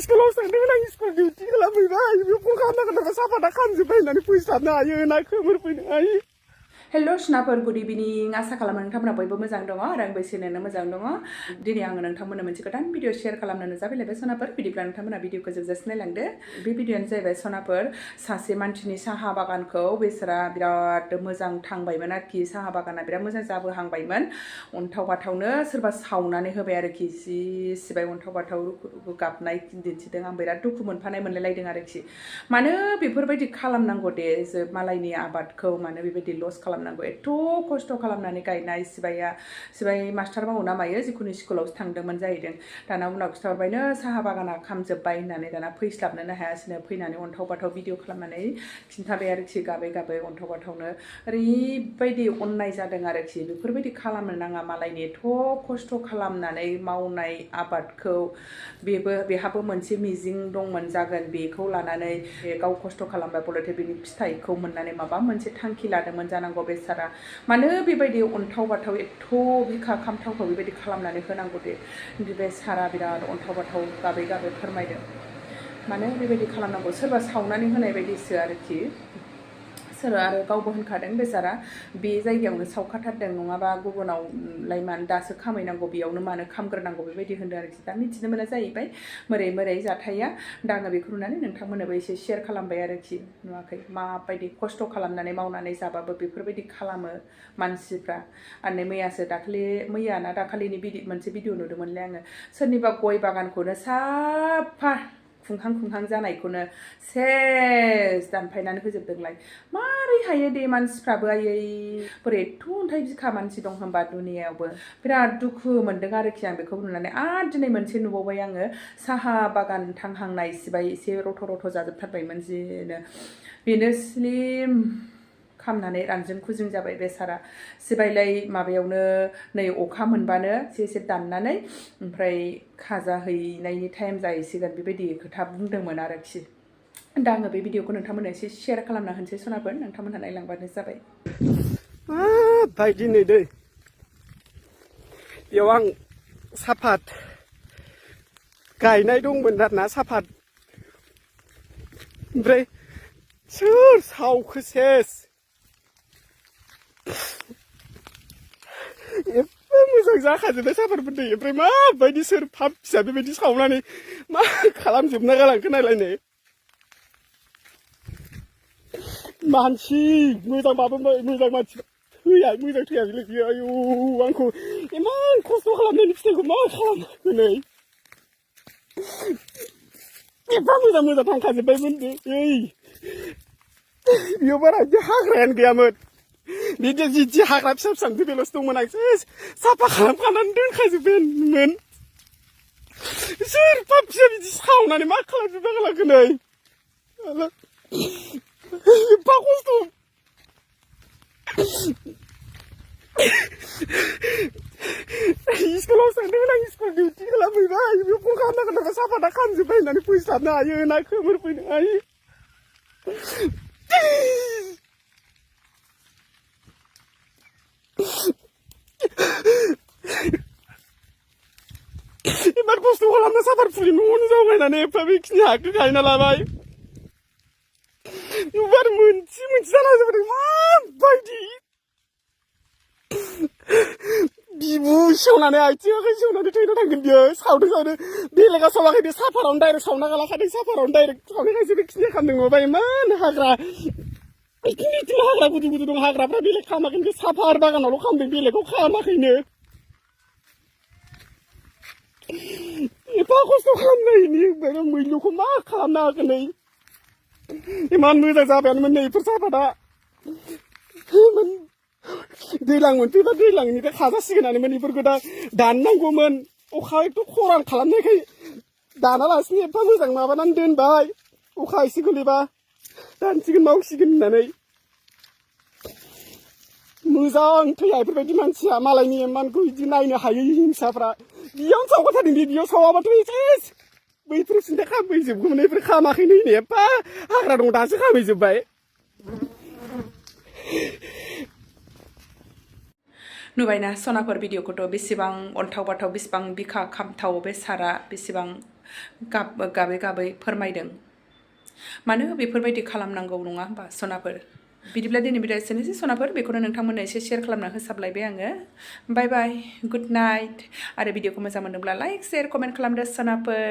स्कुलाव थांदोंमोन आं स्कुल डिउटि खालामहैबाय बेयाव फन खालामनांगोन साफाता खामजोब्बाय होननानै फैस्लाबनो हायो ना खोमोर फैनो हायो। हेलो स्नाफोर गुड इभिनिं आशा खालामो नोंथांमोना बयबो मोजां दङ आरो आंबो एसेनो मोजां दङ। दिनै आङो नोंथांमोननो मोनसे गोदान भिडिअ शेयार खालामनो नुजाफैलायबाय सनाफोर बिदिब्ला नोंथांमोना भिडिअखौ जोबजासिम नायलांदो। बे भिडिअआनो जाहैबाय सनाफोर सासे मानसिनि साहा बागानखौ बेसोरा बिराद मोजां थांबायमोन आरोखि साहा बागाना बिराद मोजां जाबोहांबायमोन अन्थाव बाथावनो सोरबा सावनानै होबाय आरोखि जि सिबाय अन्थाव बाथाव गाबनाय दिन्थिदों आं बिराद दुखु मोनफानाय मोनलायलायदों आरोखि मानो बेफोरबायदि खालामनांगौ दे मालायनि आबादखौ मानो बेबायदि लस खालामनांगौ एथ' खस्थ' खालामनानै गायनाय सिबाय मास्टार मावो ना मायो जिखुनु स्कुलावसो थांदोंमोन जाहैदों दाना उनाव खिथाहरबायनो साहा बागाना खामजोब्बाय होननानै दाना फैस्लाबनोनो हायासैनो फैनानै अन्थाव बाथाव भिडिअ खालामनानै खिन्थाबाय आरोखि गाबै गाबै अन्थाव बाथावनो ओरैबायदि अननाय जादों आरोखि बेफोरबायदि खालामनो नाङा मालायनि एथ' खस्थ' खालामनानै मावनाय आबादखौ बेहाबो मोनसे मिजिं दंमोन जागोन बेखौ लानानै गाव खस्थ' खालामबाय बलथे बिनि फिथाइखौ मोननानै माबा मोनसे थांखि लादोंमोन जानांगौ बेसारा मानो बेबायदि अन्थाव बाथाव एथ' बिखा खामथावखौ बेबायदि खालामनानै होनांगौ दे बेसारा बिराद अन्थाव बाथाव गाबै गाबै फोरमायदों मानो बेबायदि खालामनांगौ सोरबा सावनानै होनाय बायदिसो आरोखि सोरबा आरो गावबो होनखादों बेसारा बे जायगायावनो सावखाथारदों नङाबा गुबुनावलाय मानो दासो खामायनांगौ बेयावनो मानो खामग्रोनांगौ बेबायदि होनदों आरोखि दा मिथिनो मोना जाहैबाय मोरै जाथाया दा आङो बेखौ नुनानै नोंथांमोननोबो एसे शेयार खालामबाय आरोखि नुवाखै माबायदि खस्थ' खालामनानै मावनानै जाबाबो बेफोरबायदि खालामो मानसिफ्रा आरो मैया ना दाखालिनि मोनसे भिडिअ नुदोंमोनलै आङो सोरनिबा गय बागानखौनो साफा खुंहां जानायखौनो सेस दानफायनानै होजोबदोंलाय मारै हायो दे मानसिफ्राबो आयै बोरै एथ' अन्थाइ बिखा मानसि दं होनबा दुनियायावबो बिराद दुखु मोनदों आरोखि आं बेखौ नुनानै आरो दिनै मोनसे नुबावबाय आङो साहा बागान थांहांनाय सिबाय एसे रथ' जाजोबथारबायमोन जिनो बेनो स्लिम खामनानै रानजों खुजों जाबाय बेसारा सिबायलाय माबायावनो नै अखा मोनबानो एसे दाननानै ओमफ्राय खाजा हैनायनि टाइम जाहैसिगोन बेबायदि खोथा बुंदोंमोन आरोखि दा आङो बे भिडिअखौ नोंथांमोननो एसे शेयार खालामना होनोसै सनाफोर नोंथांमोनहा नायलांबानो जाबाय। बायदि नै दै बेयाव आं साफात गायनाय दंमोन आरोना साफात ओमफ्राय सोर सावखो सेस एफा मोजां जाखाजोबबाय साफातफोर दै ओमफ्राय माबायदि सोर फाब फिसा बेबायदि सावनानै मा खालामजोबना गालांखो नायलायनो मानसि मोजांबाबो मोजां मानसि मोजां थैयाखैलै बियो आयु आंखौ इमान खस्थ' खालामनायनि फिथाइखौ मा खालामखो नै एफा मोजां थांखाजोब्बायमोन बेयाव बारा बिदि हाग्रायानो गैयामोन बिदि जि हाग्रा फिसा बेल'सो दंमोन आं साफा खालामखानानै दोनखाजोबबायमोन सोर फाब फिसा बिदि सावनानै मा खालामजोबना गालांखो नै एफा खस्थ' स्कुलाव थांदोंमोन आं स्कुल डिउटि खालामहैबाय बेयाव फन खालामनांगोन साफाता खामजोब्बाय होननानै फैस्लाबनो हायो ना खोमोर फैनो हायो इमान खस्थ' खालामना साफात फुलि न'आवनो जावगायनानै एफा बेखिनि हाखौ गायना लाबाय एबार मोनसे जाना जोबदों माबायदि बिबु सेवनानै आथिं आखाइ सेवनानै थैना थांगोन बियो सावदों बेलेगा सावाखै बे साफारावनो डाइरेक्ट सावना गालाखादों साफारावनो डाइरेक्ट सावनायखायसो बे खिनिया खालामदों नङाबा इमान हाग्रा बिदिनो हाग्रा गुदु दं हाग्राफ्रा बेलेग खालामाखै बे साफार बागानावल' खालामदों बेलेगाव खालामाखैनो एफा खस्थ' खालामनायनि मैलुखौ मा खालामना होखो इमान मोजां जाबायानोमोन नै बेफोर साफाता दैज्लां मोनफैबा दैज्लांनिफ्राय खाजासिगोनानोमोन बेफोरखौ दा दाननांगौमोन अखा एथ' खरान खालामनायखाय दानालासिनो एफा मोजां माबानानै दोनबाय अखा एसे गोलैबा दानसिगोन मावसिगोन होननानै मोजां थैया बेफोरबायदि मानसिया मालायनि इमानखौ बिदि नायनो हायै हिंसाफ्रा बेयावनो सावगाथारदों बेयाव सावाबाथ' सेस बैफोर सिन्था खामहैजोबगौमोन बेफोर खामाखैनो एफा हाग्रा दं दासो खामहैजोब्बाय नुबायना सनाफोर भिडिअखौथ' बेसेबां अन्थाव बाथाव बेसेबां बिखा खामथाव बे सारा बेसेबां गाबै गाबै फोरमायदों मानो बेफोरबायदि खालामनांगौ नङा होमबा सनाफोर बिदिब्ला दिनै भिडिअ एसेनोसै सनाफोर बेखौनो नोंथांमोननो एसे शेयार खालामना होसाबलायबाय आङो बाय बाय गुड नाइट आरो भिडिअखौ मोजां मोनदोंब्ला लाइक शेयार कमेन्ट खालामदो सनाफोर